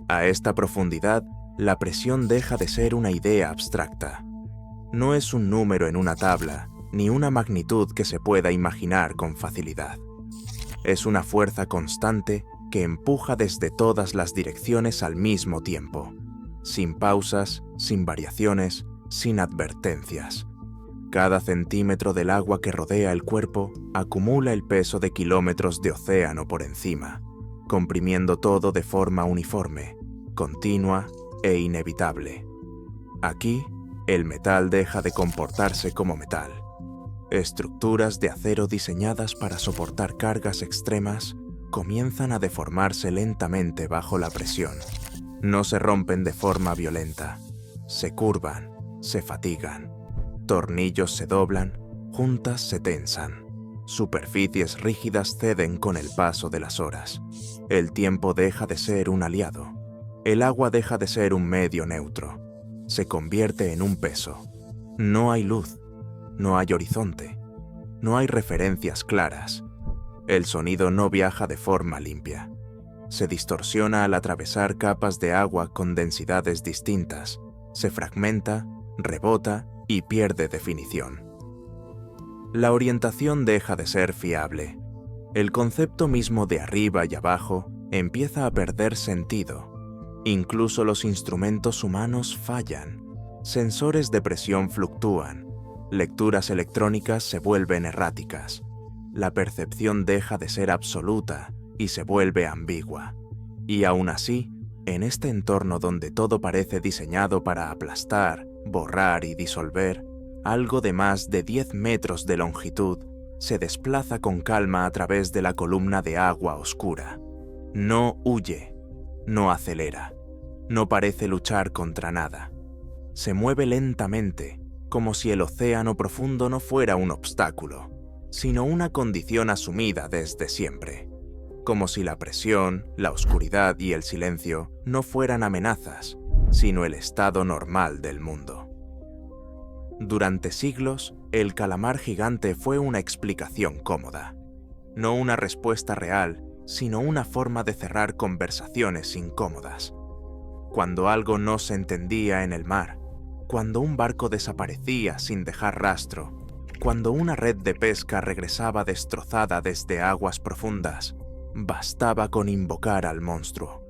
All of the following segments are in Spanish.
A esta profundidad, la presión deja de ser una idea abstracta. No es un número en una tabla, ni una magnitud que se pueda imaginar con facilidad. Es una fuerza constante que empuja desde todas las direcciones al mismo tiempo, sin pausas, sin variaciones, sin advertencias. Cada centímetro del agua que rodea el cuerpo acumula el peso de kilómetros de océano por encima, comprimiendo todo de forma uniforme, continua e inevitable. Aquí, el metal deja de comportarse como metal. Estructuras de acero diseñadas para soportar cargas extremas comienzan a deformarse lentamente bajo la presión. No se rompen de forma violenta, se curvan, se fatigan. Tornillos se doblan, juntas se tensan. Superficies rígidas ceden con el paso de las horas. El tiempo deja de ser un aliado. El agua deja de ser un medio neutro. Se convierte en un peso. No hay luz, no hay horizonte, no hay referencias claras. El sonido no viaja de forma limpia. Se distorsiona al atravesar capas de agua con densidades distintas. Se fragmenta, rebota y pierde definición. La orientación deja de ser fiable. El concepto mismo de arriba y abajo empieza a perder sentido. Incluso los instrumentos humanos fallan. Sensores de presión fluctúan. Lecturas electrónicas se vuelven erráticas. La percepción deja de ser absoluta y se vuelve ambigua. Y aún así, en este entorno donde todo parece diseñado para aplastar, borrar y disolver, algo de más de 10 metros de longitud se desplaza con calma a través de la columna de agua oscura. No huye, no acelera, no parece luchar contra nada. Se mueve lentamente, como si el océano profundo no fuera un obstáculo, sino una condición asumida desde siempre. Como si la presión, la oscuridad y el silencio no fueran amenazas, sino el estado normal del mundo. Durante siglos, el calamar gigante fue una explicación cómoda. No una respuesta real, sino una forma de cerrar conversaciones incómodas. Cuando algo no se entendía en el mar, cuando un barco desaparecía sin dejar rastro, cuando una red de pesca regresaba destrozada desde aguas profundas, bastaba con invocar al monstruo.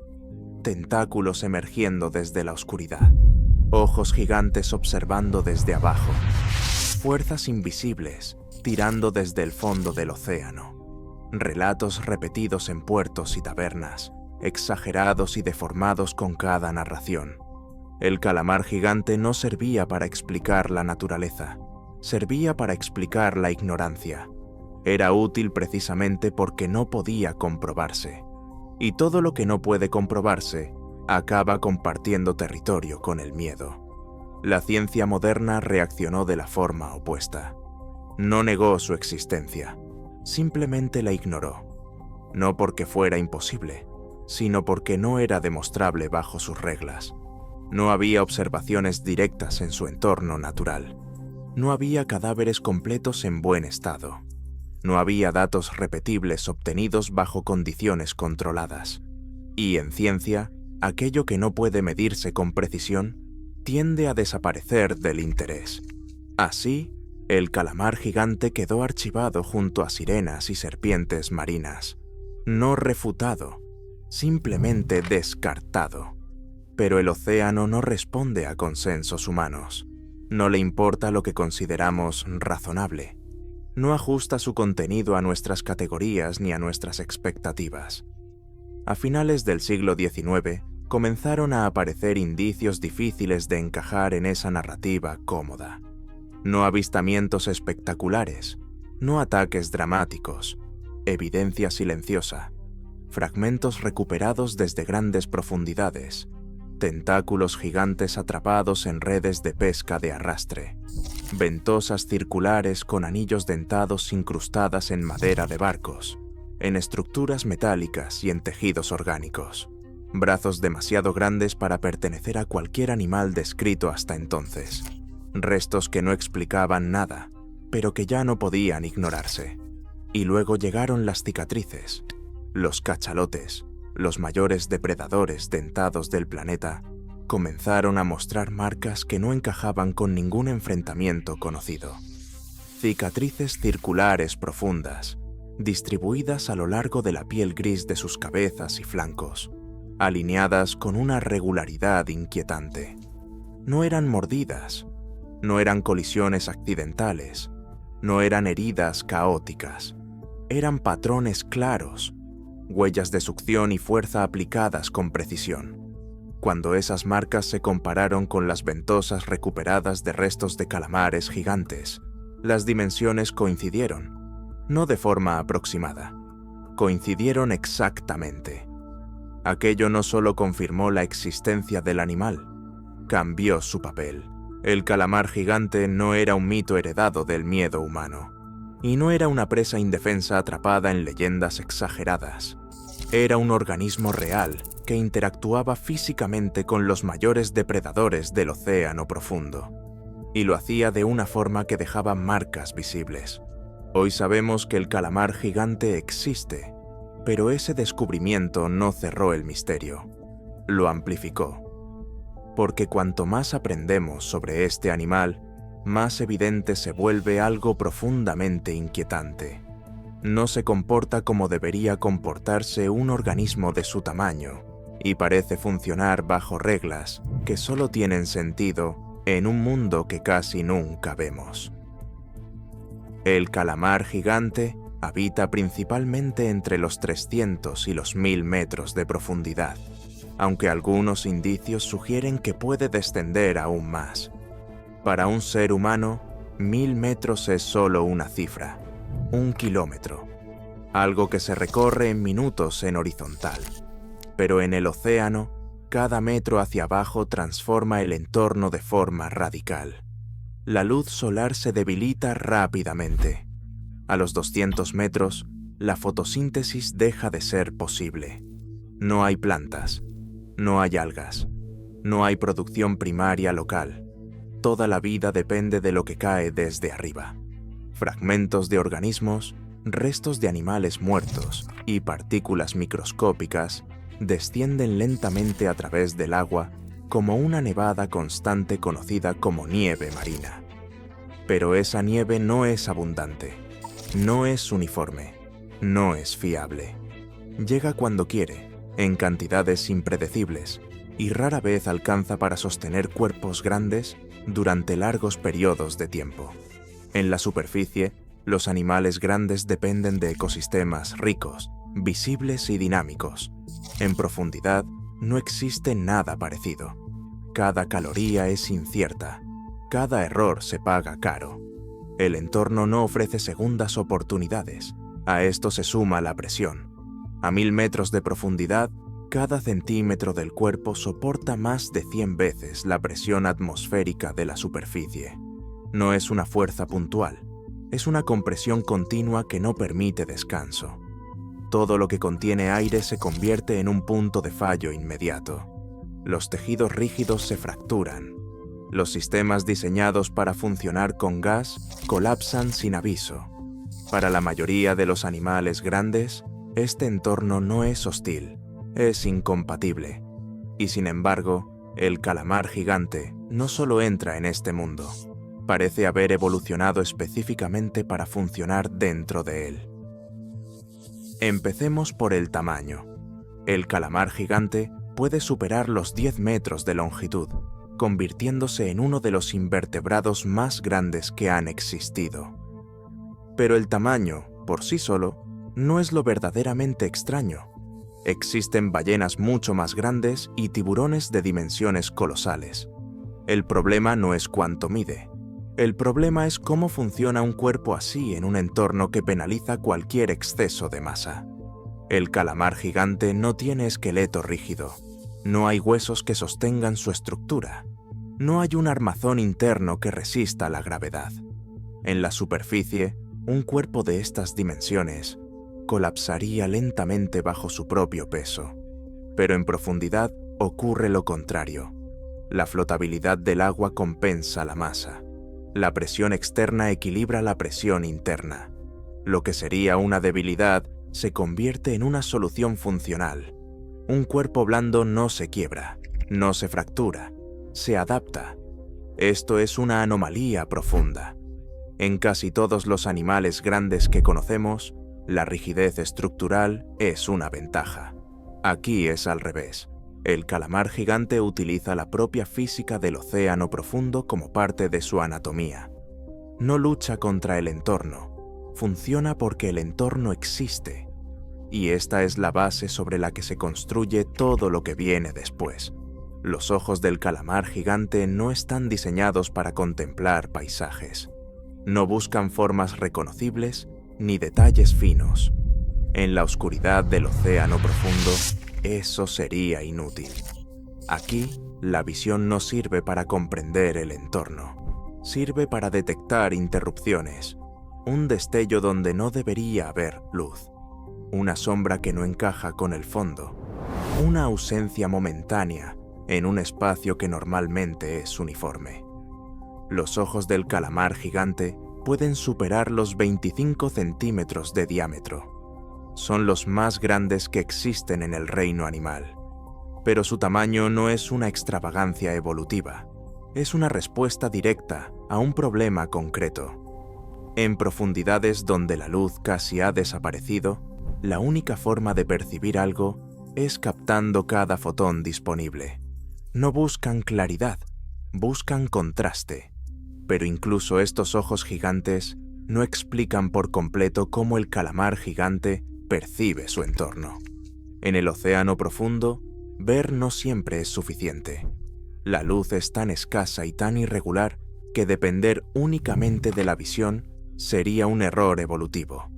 Tentáculos emergiendo desde la oscuridad, ojos gigantes observando desde abajo, fuerzas invisibles tirando desde el fondo del océano, relatos repetidos en puertos y tabernas, exagerados y deformados con cada narración. El calamar gigante no servía para explicar la naturaleza, servía para explicar la ignorancia. Era útil precisamente porque no podía comprobarse. Y todo lo que no puede comprobarse acaba compartiendo territorio con el miedo. La ciencia moderna reaccionó de la forma opuesta. No negó su existencia, simplemente la ignoró. No porque fuera imposible, sino porque no era demostrable bajo sus reglas. No había observaciones directas en su entorno natural. No había cadáveres completos en buen estado. No había datos repetibles obtenidos bajo condiciones controladas. Y en ciencia, aquello que no puede medirse con precisión tiende a desaparecer del interés. Así, el calamar gigante quedó archivado junto a sirenas y serpientes marinas. No refutado, simplemente descartado. Pero el océano no responde a consensos humanos. No le importa lo que consideramos razonable. No ajusta su contenido a nuestras categorías ni a nuestras expectativas. A finales del siglo XIX, comenzaron a aparecer indicios difíciles de encajar en esa narrativa cómoda. No avistamientos espectaculares, no ataques dramáticos, evidencia silenciosa, fragmentos recuperados desde grandes profundidades, tentáculos gigantes atrapados en redes de pesca de arrastre, ventosas circulares con anillos dentados incrustadas en madera de barcos, en estructuras metálicas y en tejidos orgánicos, brazos demasiado grandes para pertenecer a cualquier animal descrito hasta entonces, restos que no explicaban nada, pero que ya no podían ignorarse. Y luego llegaron las cicatrices, los cachalotes, los mayores depredadores dentados del planeta comenzaron a mostrar marcas que no encajaban con ningún enfrentamiento conocido. Cicatrices circulares profundas, distribuidas a lo largo de la piel gris de sus cabezas y flancos, alineadas con una regularidad inquietante. No eran mordidas, no eran colisiones accidentales, no eran heridas caóticas, eran patrones claros, huellas de succión y fuerza aplicadas con precisión. Cuando esas marcas se compararon con las ventosas recuperadas de restos de calamares gigantes, las dimensiones coincidieron, no de forma aproximada, coincidieron exactamente. Aquello no solo confirmó la existencia del animal, cambió su papel. El calamar gigante no era un mito heredado del miedo humano, y no era una presa indefensa atrapada en leyendas exageradas. Era un organismo real que interactuaba físicamente con los mayores depredadores del océano profundo, y lo hacía de una forma que dejaba marcas visibles. Hoy sabemos que el calamar gigante existe, pero ese descubrimiento no cerró el misterio, lo amplificó. Porque cuanto más aprendemos sobre este animal, más evidente se vuelve algo profundamente inquietante. No se comporta como debería comportarse un organismo de su tamaño, y parece funcionar bajo reglas que solo tienen sentido en un mundo que casi nunca vemos. El calamar gigante habita principalmente entre los 300 y los 1000 metros de profundidad, aunque algunos indicios sugieren que puede descender aún más. Para un ser humano, 1000 metros es solo una cifra, 1 kilómetro, algo que se recorre en minutos en horizontal. Pero en el océano, cada metro hacia abajo transforma el entorno de forma radical. La luz solar se debilita rápidamente. A los 200 metros, la fotosíntesis deja de ser posible. No hay plantas, no hay algas, no hay producción primaria local. Toda la vida depende de lo que cae desde arriba. Fragmentos de organismos, restos de animales muertos y partículas microscópicas descienden lentamente a través del agua como una nevada constante conocida como nieve marina. Pero esa nieve no es abundante, no es uniforme, no es fiable. Llega cuando quiere, en cantidades impredecibles, y rara vez alcanza para sostener cuerpos grandes durante largos periodos de tiempo. En la superficie, los animales grandes dependen de ecosistemas ricos, visibles y dinámicos. En profundidad, no existe nada parecido. Cada caloría es incierta. Cada error se paga caro. El entorno no ofrece segundas oportunidades. A esto se suma la presión. A 1000 metros de profundidad, cada centímetro del cuerpo soporta más de 100 veces la presión atmosférica de la superficie. No es una fuerza puntual, es una compresión continua que no permite descanso. Todo lo que contiene aire se convierte en un punto de fallo inmediato. Los tejidos rígidos se fracturan. Los sistemas diseñados para funcionar con gas colapsan sin aviso. Para la mayoría de los animales grandes, este entorno no es hostil, es incompatible. Y sin embargo, el calamar gigante no solo entra en este mundo, parece haber evolucionado específicamente para funcionar dentro de él. Empecemos por el tamaño. El calamar gigante puede superar los 10 metros de longitud, convirtiéndose en uno de los invertebrados más grandes que han existido. Pero el tamaño, por sí solo, no es lo verdaderamente extraño. Existen ballenas mucho más grandes y tiburones de dimensiones colosales. El problema no es cuánto mide. El problema es cómo funciona un cuerpo así en un entorno que penaliza cualquier exceso de masa. El calamar gigante no tiene esqueleto rígido. No hay huesos que sostengan su estructura. No hay un armazón interno que resista la gravedad. En la superficie, un cuerpo de estas dimensiones colapsaría lentamente bajo su propio peso. Pero en profundidad ocurre lo contrario. La flotabilidad del agua compensa la masa. La presión externa equilibra la presión interna. Lo que sería una debilidad se convierte en una solución funcional. Un cuerpo blando no se quiebra, no se fractura, se adapta. Esto es una anomalía profunda. En casi todos los animales grandes que conocemos, la rigidez estructural es una ventaja. Aquí es al revés. El calamar gigante utiliza la propia física del océano profundo como parte de su anatomía. No lucha contra el entorno, funciona porque el entorno existe. Y esta es la base sobre la que se construye todo lo que viene después. Los ojos del calamar gigante no están diseñados para contemplar paisajes. No buscan formas reconocibles ni detalles finos. En la oscuridad del océano profundo, eso sería inútil. Aquí, la visión no sirve para comprender el entorno. Sirve para detectar interrupciones, un destello donde no debería haber luz, una sombra que no encaja con el fondo, una ausencia momentánea en un espacio que normalmente es uniforme. Los ojos del calamar gigante pueden superar los 25 centímetros de diámetro. Son los más grandes que existen en el reino animal. Pero su tamaño no es una extravagancia evolutiva, es una respuesta directa a un problema concreto. En profundidades donde la luz casi ha desaparecido, la única forma de percibir algo es captando cada fotón disponible. No buscan claridad, buscan contraste. Pero incluso estos ojos gigantes no explican por completo cómo el calamar gigante percibe su entorno. En el océano profundo, ver no siempre es suficiente. La luz es tan escasa y tan irregular que depender únicamente de la visión sería un error evolutivo.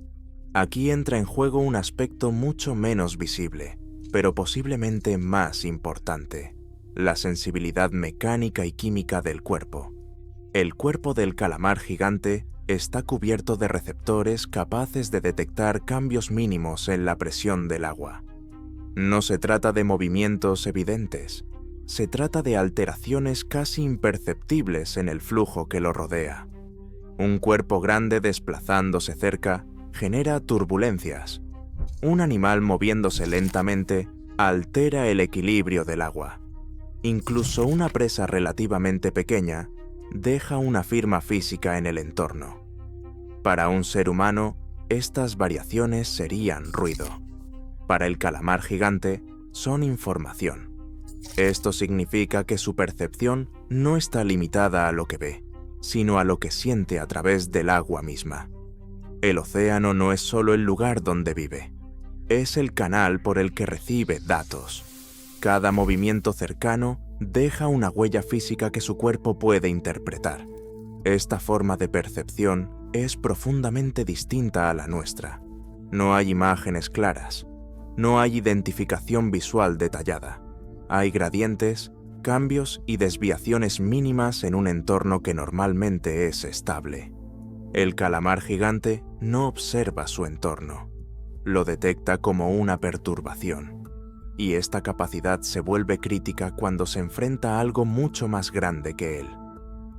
Aquí entra en juego un aspecto mucho menos visible, pero posiblemente más importante: la sensibilidad mecánica y química del cuerpo. El cuerpo del calamar gigante está cubierto de receptores capaces de detectar cambios mínimos en la presión del agua. No se trata de movimientos evidentes, se trata de alteraciones casi imperceptibles en el flujo que lo rodea. Un cuerpo grande desplazándose cerca genera turbulencias. Un animal moviéndose lentamente altera el equilibrio del agua. Incluso una presa relativamente pequeña deja una firma física en el entorno. Para un ser humano, estas variaciones serían ruido. Para el calamar gigante, son información. Esto significa que su percepción no está limitada a lo que ve, sino a lo que siente a través del agua misma. El océano no es solo el lugar donde vive, es el canal por el que recibe datos. Cada movimiento cercano deja una huella física que su cuerpo puede interpretar. Esta forma de percepción es profundamente distinta a la nuestra. No hay imágenes claras, no hay identificación visual detallada. Hay gradientes, cambios y desviaciones mínimas en un entorno que normalmente es estable. El calamar gigante no observa su entorno, lo detecta como una perturbación. Y esta capacidad se vuelve crítica cuando se enfrenta a algo mucho más grande que él: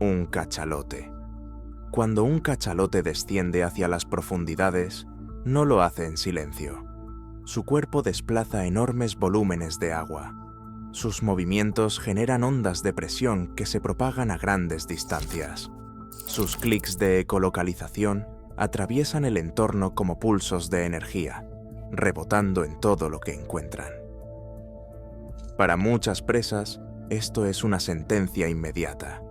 un cachalote. Cuando un cachalote desciende hacia las profundidades, no lo hace en silencio. Su cuerpo desplaza enormes volúmenes de agua. Sus movimientos generan ondas de presión que se propagan a grandes distancias. Sus clics de ecolocalización atraviesan el entorno como pulsos de energía, rebotando en todo lo que encuentran. Para muchas presas, esto es una sentencia inmediata,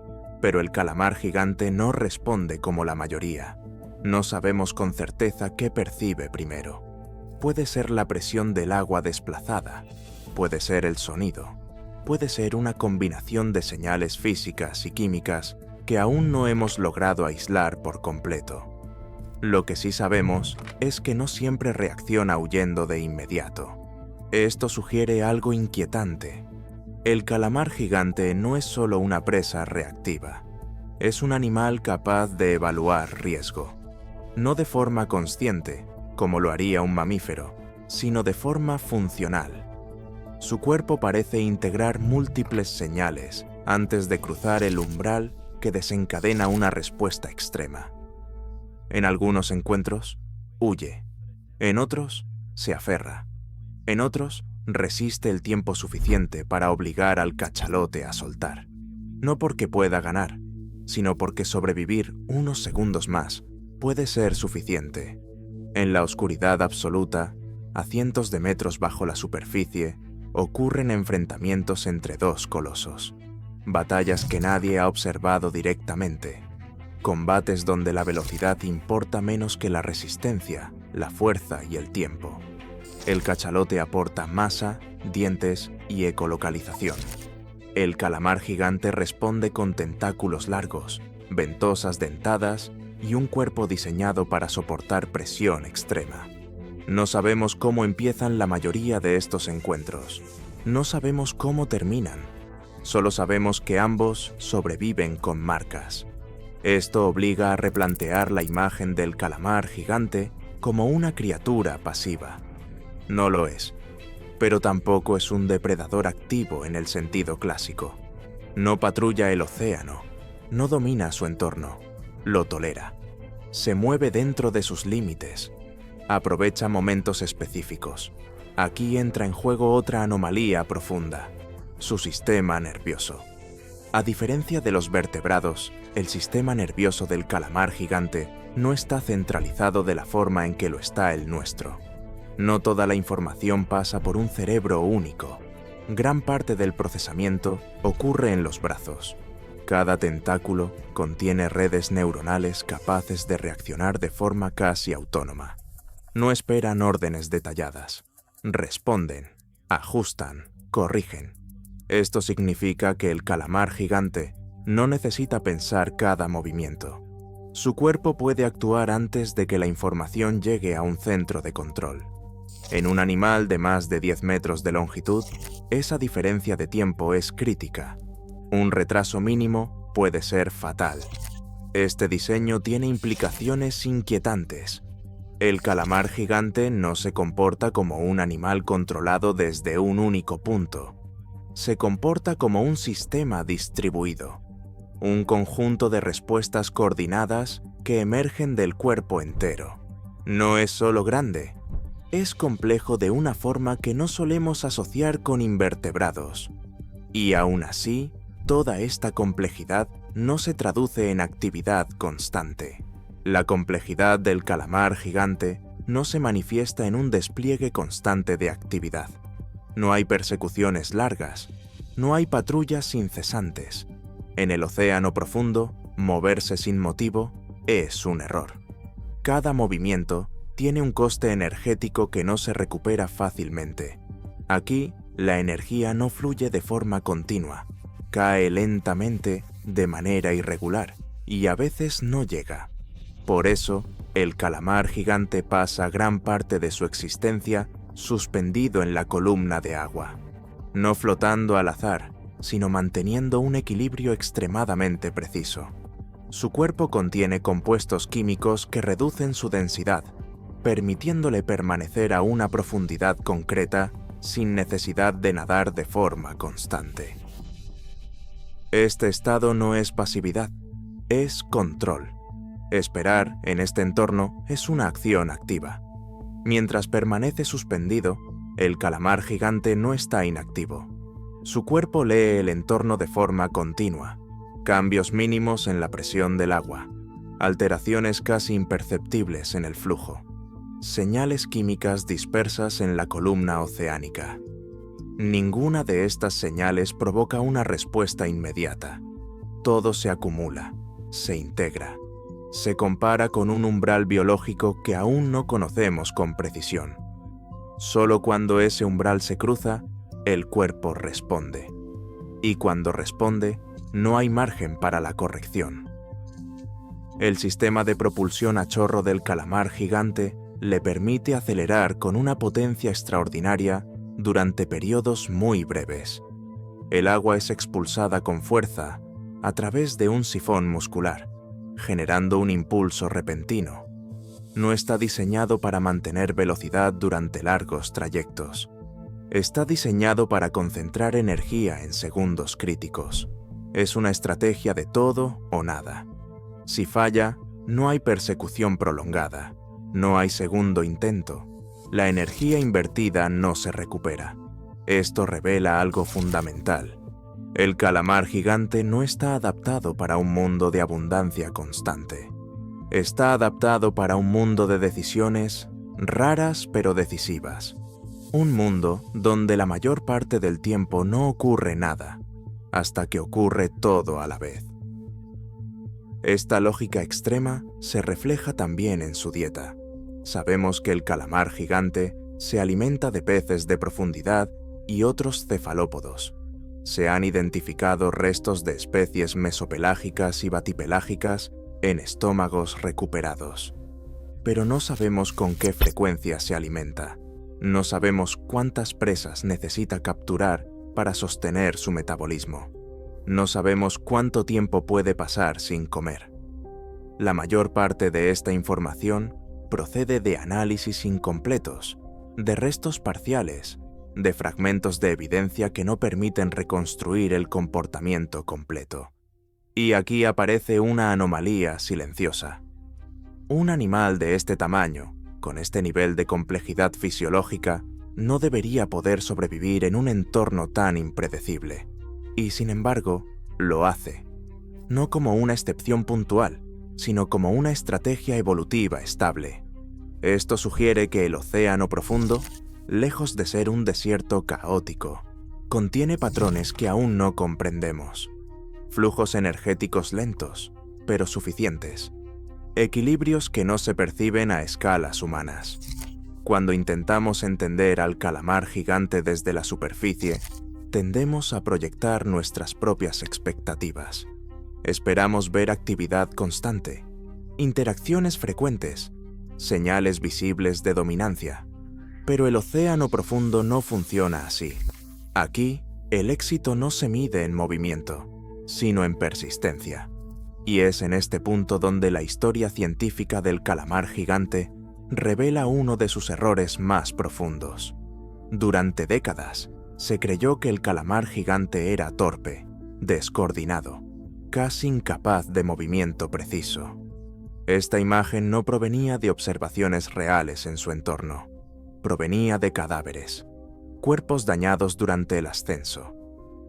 pero el calamar gigante no responde como la mayoría. No sabemos con certeza qué percibe primero. Puede ser la presión del agua desplazada, puede ser el sonido, puede ser una combinación de señales físicas y químicas que aún no hemos logrado aislar por completo. Lo que sí sabemos es que no siempre reacciona huyendo de inmediato. Esto sugiere algo inquietante. El calamar gigante no es solo una presa reactiva, es un animal capaz de evaluar riesgo. No de forma consciente, como lo haría un mamífero, sino de forma funcional. Su cuerpo parece integrar múltiples señales antes de cruzar el umbral que desencadena una respuesta extrema. En algunos encuentros, huye. En otros, se aferra. En otros, resiste el tiempo suficiente para obligar al cachalote a soltar. No porque pueda ganar, sino porque sobrevivir unos segundos más puede ser suficiente. En la oscuridad absoluta, a cientos de metros bajo la superficie, ocurren enfrentamientos entre dos colosos. Batallas que nadie ha observado directamente. Combates donde la velocidad importa menos que la resistencia, la fuerza y el tiempo. El cachalote aporta masa, dientes y ecolocalización. El calamar gigante responde con tentáculos largos, ventosas dentadas y un cuerpo diseñado para soportar presión extrema. No sabemos cómo empiezan la mayoría de estos encuentros. No sabemos cómo terminan. Solo sabemos que ambos sobreviven con marcas. Esto obliga a replantear la imagen del calamar gigante como una criatura pasiva. No lo es, pero tampoco es un depredador activo en el sentido clásico. No patrulla el océano, no domina su entorno, lo tolera. Se mueve dentro de sus límites. Aprovecha momentos específicos. Aquí entra en juego otra anomalía profunda: su sistema nervioso. A diferencia de los vertebrados, el sistema nervioso del calamar gigante no está centralizado de la forma en que lo está el nuestro. No toda la información pasa por un cerebro único. Gran parte del procesamiento ocurre en los brazos. Cada tentáculo contiene redes neuronales capaces de reaccionar de forma casi autónoma. No esperan órdenes detalladas. Responden, ajustan, corrigen. Esto significa que el calamar gigante no necesita pensar cada movimiento. Su cuerpo puede actuar antes de que la información llegue a un centro de control. En un animal de más de 10 metros de longitud, esa diferencia de tiempo es crítica. Un retraso mínimo puede ser fatal. Este diseño tiene implicaciones inquietantes. El calamar gigante no se comporta como un animal controlado desde un único punto. Se comporta como un sistema distribuido, un conjunto de respuestas coordinadas que emergen del cuerpo entero. No es solo grande, es complejo de una forma que no solemos asociar con invertebrados. Y aún así, toda esta complejidad no se traduce en actividad constante. La complejidad del calamar gigante no se manifiesta en un despliegue constante de actividad. No hay persecuciones largas, no hay patrullas incesantes. En el océano profundo, moverse sin motivo es un error. Cada movimiento tiene un coste energético que no se recupera fácilmente. Aquí, la energía no fluye de forma continua, cae lentamente, de manera irregular, y a veces no llega. Por eso, el calamar gigante pasa gran parte de su existencia suspendido en la columna de agua, no flotando al azar, sino manteniendo un equilibrio extremadamente preciso. Su cuerpo contiene compuestos químicos que reducen su densidad, permitiéndole permanecer a una profundidad concreta sin necesidad de nadar de forma constante. Este estado no es pasividad, es control. Esperar en este entorno es una acción activa. Mientras permanece suspendido, el calamar gigante no está inactivo. Su cuerpo lee el entorno de forma continua. Cambios mínimos en la presión del agua, alteraciones casi imperceptibles en el flujo, señales químicas dispersas en la columna oceánica. Ninguna de estas señales provoca una respuesta inmediata. Todo se acumula, se integra, se compara con un umbral biológico que aún no conocemos con precisión. Solo cuando ese umbral se cruza, el cuerpo responde. Y cuando responde, no hay margen para la corrección. El sistema de propulsión a chorro del calamar gigante le permite acelerar con una potencia extraordinaria durante periodos muy breves. El agua es expulsada con fuerza a través de un sifón muscular, generando un impulso repentino. No está diseñado para mantener velocidad durante largos trayectos. Está diseñado para concentrar energía en segundos críticos. Es una estrategia de todo o nada. Si falla, no hay persecución prolongada, no hay segundo intento. La energía invertida no se recupera. Esto revela algo fundamental. El calamar gigante no está adaptado para un mundo de abundancia constante. Está adaptado para un mundo de decisiones raras pero decisivas. Un mundo donde la mayor parte del tiempo no ocurre nada, hasta que ocurre todo a la vez. Esta lógica extrema se refleja también en su dieta. Sabemos que el calamar gigante se alimenta de peces de profundidad y otros cefalópodos. Se han identificado restos de especies mesopelágicas y batipelágicas en estómagos recuperados. Pero no sabemos con qué frecuencia se alimenta. No sabemos cuántas presas necesita capturar para sostener su metabolismo. No sabemos cuánto tiempo puede pasar sin comer. La mayor parte de esta información procede de análisis incompletos, de restos parciales, de fragmentos de evidencia que no permiten reconstruir el comportamiento completo. Y aquí aparece una anomalía silenciosa. Un animal de este tamaño, con este nivel de complejidad fisiológica, no debería poder sobrevivir en un entorno tan impredecible. Y sin embargo, lo hace. No como una excepción puntual, sino como una estrategia evolutiva estable. Esto sugiere que el océano profundo, lejos de ser un desierto caótico, contiene patrones que aún no comprendemos. Flujos energéticos lentos, pero suficientes. Equilibrios que no se perciben a escalas humanas. Cuando intentamos entender al calamar gigante desde la superficie, tendemos a proyectar nuestras propias expectativas. Esperamos ver actividad constante, interacciones frecuentes, señales visibles de dominancia. Pero el océano profundo no funciona así. Aquí, el éxito no se mide en movimiento, sino en persistencia. Y es en este punto donde la historia científica del calamar gigante revela uno de sus errores más profundos. Durante décadas, se creyó que el calamar gigante era torpe, descoordinado, casi incapaz de movimiento preciso. Esta imagen no provenía de observaciones reales en su entorno. Provenía de cadáveres, cuerpos dañados durante el ascenso,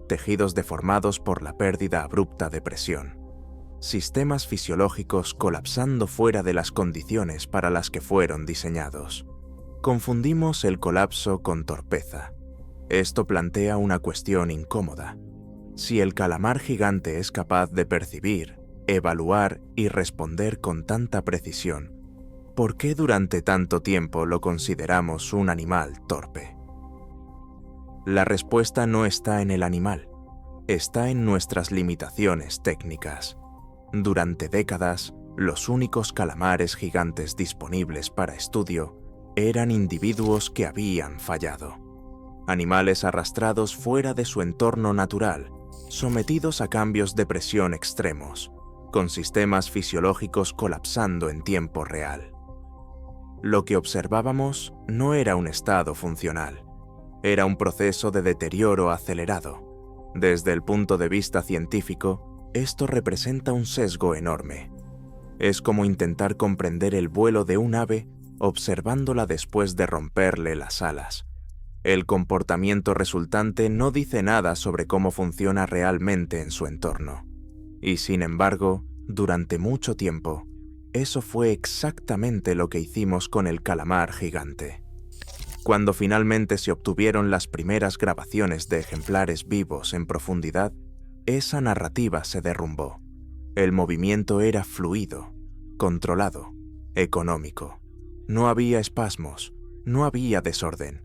tejidos deformados por la pérdida abrupta de presión, sistemas fisiológicos colapsando fuera de las condiciones para las que fueron diseñados. Confundimos el colapso con torpeza. Esto plantea una cuestión incómoda. Si el calamar gigante es capaz de percibir, evaluar y responder con tanta precisión, ¿por qué durante tanto tiempo lo consideramos un animal torpe? La respuesta no está en el animal, está en nuestras limitaciones técnicas. Durante décadas, los únicos calamares gigantes disponibles para estudio eran individuos que habían fallado. Animales arrastrados fuera de su entorno natural, sometidos a cambios de presión extremos, con sistemas fisiológicos colapsando en tiempo real. Lo que observábamos no era un estado funcional, era un proceso de deterioro acelerado. Desde el punto de vista científico, esto representa un sesgo enorme. Es como intentar comprender el vuelo de un ave observándola después de romperle las alas. El comportamiento resultante no dice nada sobre cómo funciona realmente en su entorno. Y sin embargo, durante mucho tiempo, eso fue exactamente lo que hicimos con el calamar gigante. Cuando finalmente se obtuvieron las primeras grabaciones de ejemplares vivos en profundidad, esa narrativa se derrumbó. El movimiento era fluido, controlado, económico. No había espasmos, no había desorden.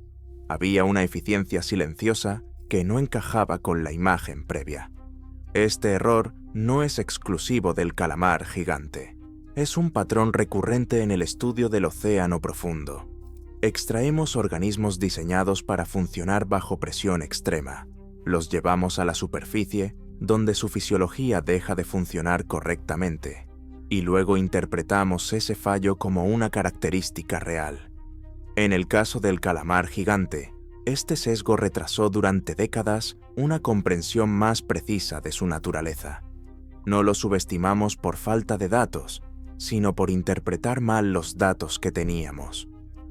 Había una eficiencia silenciosa que no encajaba con la imagen previa. Este error no es exclusivo del calamar gigante. Es un patrón recurrente en el estudio del océano profundo. Extraemos organismos diseñados para funcionar bajo presión extrema. Los llevamos a la superficie, donde su fisiología deja de funcionar correctamente, y luego interpretamos ese fallo como una característica real. En el caso del calamar gigante, este sesgo retrasó durante décadas una comprensión más precisa de su naturaleza. No lo subestimamos por falta de datos, sino por interpretar mal los datos que teníamos.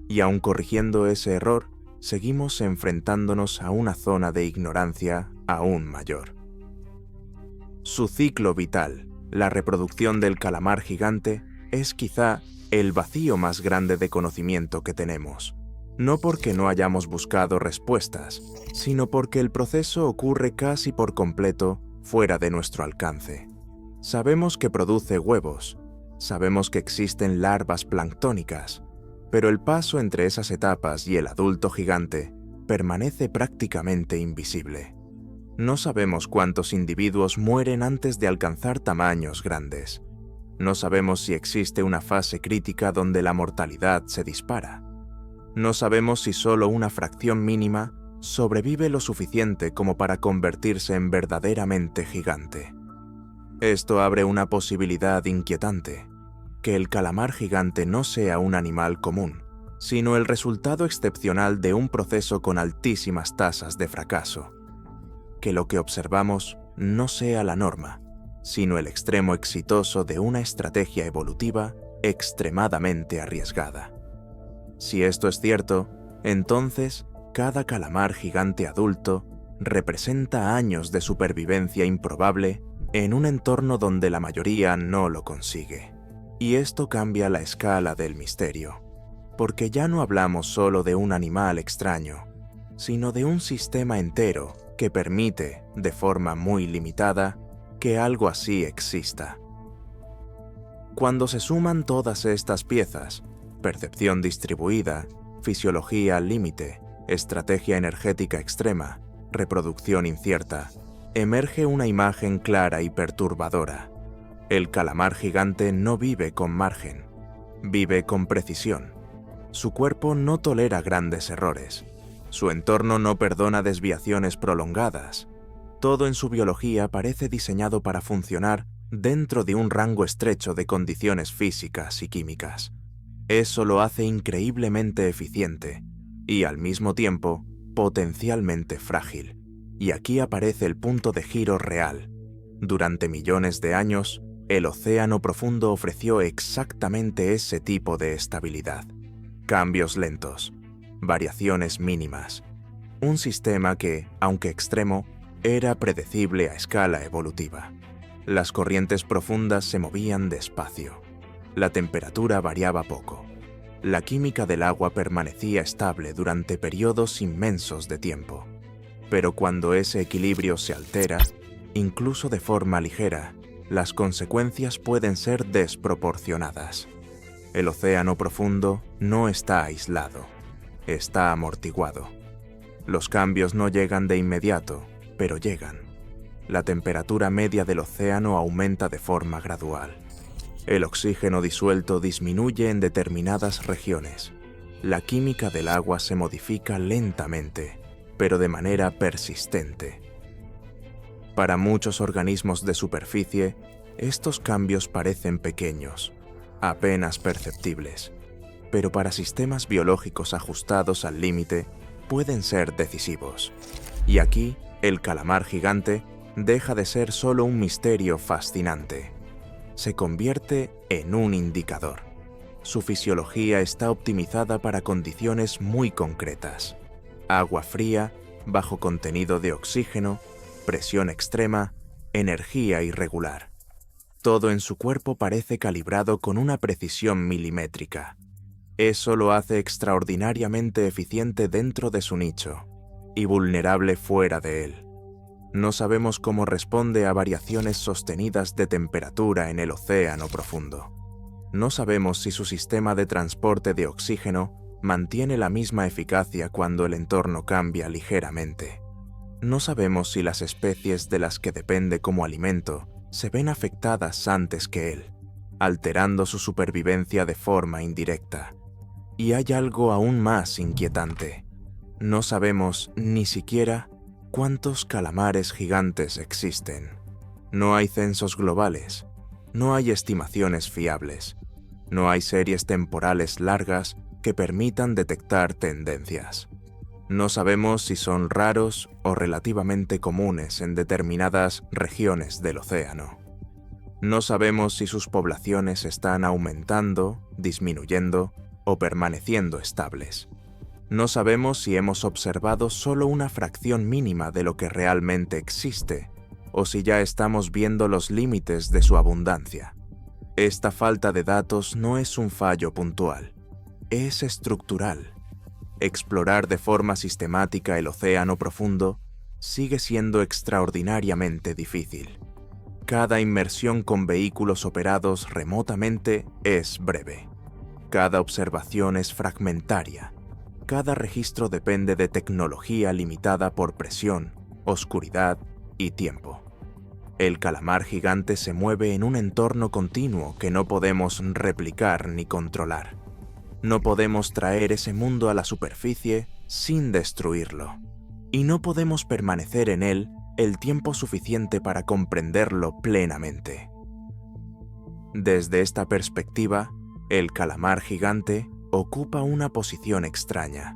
Y aun corrigiendo ese error, seguimos enfrentándonos a una zona de ignorancia aún mayor. Su ciclo vital, la reproducción del calamar gigante, es quizá el vacío más grande de conocimiento que tenemos. No porque no hayamos buscado respuestas, sino porque el proceso ocurre casi por completo fuera de nuestro alcance. Sabemos que produce huevos, sabemos que existen larvas planctónicas, pero el paso entre esas etapas y el adulto gigante permanece prácticamente invisible. No sabemos cuántos individuos mueren antes de alcanzar tamaños grandes. No sabemos si existe una fase crítica donde la mortalidad se dispara. No sabemos si solo una fracción mínima sobrevive lo suficiente como para convertirse en verdaderamente gigante. Esto abre una posibilidad inquietante, que el calamar gigante no sea un animal común, sino el resultado excepcional de un proceso con altísimas tasas de fracaso. Que lo que observamos no sea la norma, sino el extremo exitoso de una estrategia evolutiva extremadamente arriesgada. Si esto es cierto, entonces cada calamar gigante adulto representa años de supervivencia improbable en un entorno donde la mayoría no lo consigue. Y esto cambia la escala del misterio, porque ya no hablamos solo de un animal extraño, sino de un sistema entero que permite, de forma muy limitada, que algo así exista. Cuando se suman todas estas piezas, percepción distribuida, fisiología al límite, estrategia energética extrema, reproducción incierta, emerge una imagen clara y perturbadora. El calamar gigante no vive con margen, vive con precisión. Su cuerpo no tolera grandes errores. Su entorno no perdona desviaciones prolongadas. Todo en su biología parece diseñado para funcionar dentro de un rango estrecho de condiciones físicas y químicas. Eso lo hace increíblemente eficiente y, al mismo tiempo, potencialmente frágil. Y aquí aparece el punto de giro real. Durante millones de años, el océano profundo ofreció exactamente ese tipo de estabilidad. Cambios lentos, variaciones mínimas. Un sistema que, aunque extremo, era predecible a escala evolutiva. Las corrientes profundas se movían despacio. La temperatura variaba poco. La química del agua permanecía estable durante periodos inmensos de tiempo. Pero cuando ese equilibrio se altera, incluso de forma ligera, las consecuencias pueden ser desproporcionadas. El océano profundo no está aislado, está amortiguado. Los cambios no llegan de inmediato, pero llegan. La temperatura media del océano aumenta de forma gradual. El oxígeno disuelto disminuye en determinadas regiones. La química del agua se modifica lentamente, pero de manera persistente. Para muchos organismos de superficie, estos cambios parecen pequeños, apenas perceptibles, pero para sistemas biológicos ajustados al límite pueden ser decisivos. Y aquí, el calamar gigante deja de ser solo un misterio fascinante. Se convierte en un indicador. Su fisiología está optimizada para condiciones muy concretas: agua fría, bajo contenido de oxígeno, presión extrema, energía irregular. Todo en su cuerpo parece calibrado con una precisión milimétrica. Eso lo hace extraordinariamente eficiente dentro de su nicho y vulnerable fuera de él. No sabemos cómo responde a variaciones sostenidas de temperatura en el océano profundo. No sabemos si su sistema de transporte de oxígeno mantiene la misma eficacia cuando el entorno cambia ligeramente. No sabemos si las especies de las que depende como alimento se ven afectadas antes que él, alterando su supervivencia de forma indirecta. Y hay algo aún más inquietante. No sabemos ni siquiera cuántos calamares gigantes existen. No hay censos globales, no hay estimaciones fiables, no hay series temporales largas que permitan detectar tendencias. No sabemos si son raros o relativamente comunes en determinadas regiones del océano. No sabemos si sus poblaciones están aumentando, disminuyendo o permaneciendo estables. No sabemos si hemos observado solo una fracción mínima de lo que realmente existe, o si ya estamos viendo los límites de su abundancia. Esta falta de datos no es un fallo puntual, es estructural. Explorar de forma sistemática el océano profundo sigue siendo extraordinariamente difícil. Cada inmersión con vehículos operados remotamente es breve. Cada observación es fragmentaria. Cada registro depende de tecnología limitada por presión, oscuridad y tiempo. El calamar gigante se mueve en un entorno continuo que no podemos replicar ni controlar. No podemos traer ese mundo a la superficie sin destruirlo. Y no podemos permanecer en él el tiempo suficiente para comprenderlo plenamente. Desde esta perspectiva, el calamar gigante ocupa una posición extraña.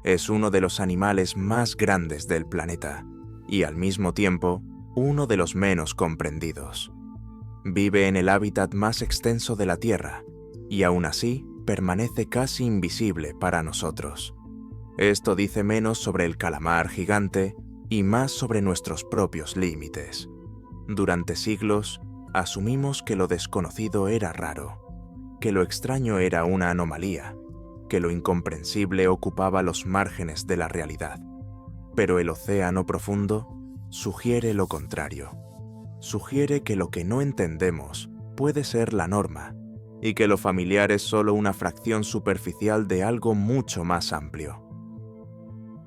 Es uno de los animales más grandes del planeta y al mismo tiempo uno de los menos comprendidos. Vive en el hábitat más extenso de la Tierra y aún así permanece casi invisible para nosotros. Esto dice menos sobre el calamar gigante y más sobre nuestros propios límites. Durante siglos, asumimos que lo desconocido era raro, que lo extraño era una anomalía, que lo incomprensible ocupaba los márgenes de la realidad. Pero el océano profundo sugiere lo contrario. Sugiere que lo que no entendemos puede ser la norma y que lo familiar es solo una fracción superficial de algo mucho más amplio.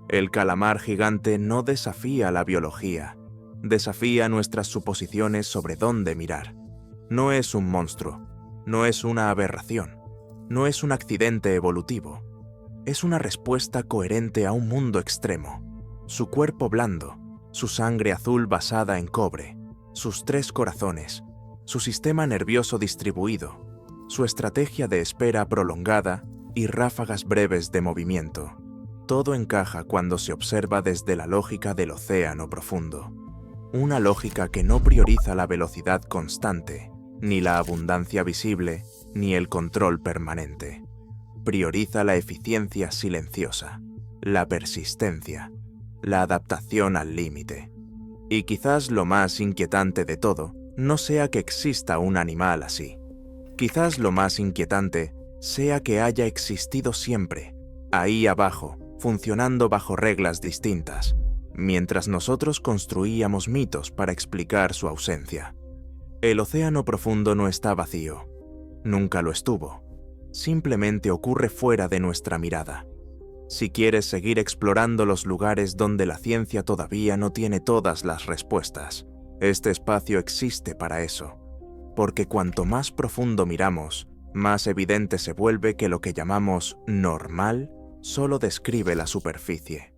El calamar gigante no desafía la biología, desafía nuestras suposiciones sobre dónde mirar. No es un monstruo, no es una aberración, no es un accidente evolutivo. Es una respuesta coherente a un mundo extremo. Su cuerpo blando, su sangre azul basada en cobre, sus 3 corazones, su sistema nervioso distribuido, su estrategia de espera prolongada y ráfagas breves de movimiento. Todo encaja cuando se observa desde la lógica del océano profundo. Una lógica que no prioriza la velocidad constante, ni la abundancia visible, ni el control permanente. Prioriza la eficiencia silenciosa, la persistencia, la adaptación al límite. Y quizás lo más inquietante de todo no sea que exista un animal así. Quizás lo más inquietante sea que haya existido siempre, ahí abajo, funcionando bajo reglas distintas, mientras nosotros construíamos mitos para explicar su ausencia. El océano profundo no está vacío, nunca lo estuvo, simplemente ocurre fuera de nuestra mirada. Si quieres seguir explorando los lugares donde la ciencia todavía no tiene todas las respuestas, este espacio existe para eso, porque cuanto más profundo miramos, más evidente se vuelve que lo que llamamos normal solo describe la superficie.